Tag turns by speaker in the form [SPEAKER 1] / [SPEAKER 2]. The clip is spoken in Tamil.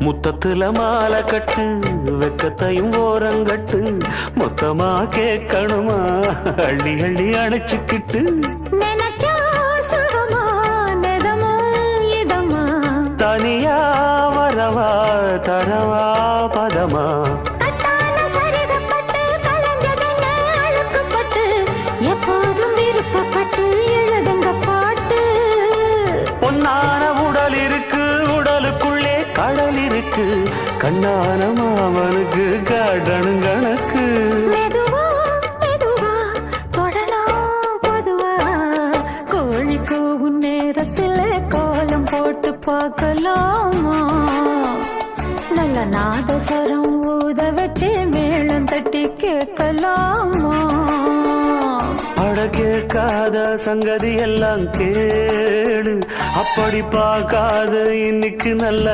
[SPEAKER 1] முத்தத்துல மாலை கட்டு வெக்கத்தையும் ஓரங்கட்டு மொத்தமா கேட்கணுமா அள்ளி அள்ளி அணைச்சுக்கிட்டு தனியா வரவா தரவா பதமா
[SPEAKER 2] எப்போதும் விருப்பப்பட்டு எழுதுங்க பாட்டு
[SPEAKER 1] பொன்னான உடல் இருக்கு உடலுக்குள்ளே கடல் இருக்கு கண்ணான மாமனுக்கு காடணும் கணக்கு
[SPEAKER 2] மெதுவா மெதுவா தொடலாம் பொதுவா கோழி கூவும் நேரத்துல கோலம் போட்டு பார்க்கலாமா நல்ல நாதஸ்வரம் ஊத வச்சு மேளம் தட்டி கேட்கலாமா
[SPEAKER 1] அட கேட்காத சங்கதி எல்லாம் கேடு அப்படி பார்க்காத இன்னைக்கு நல்ல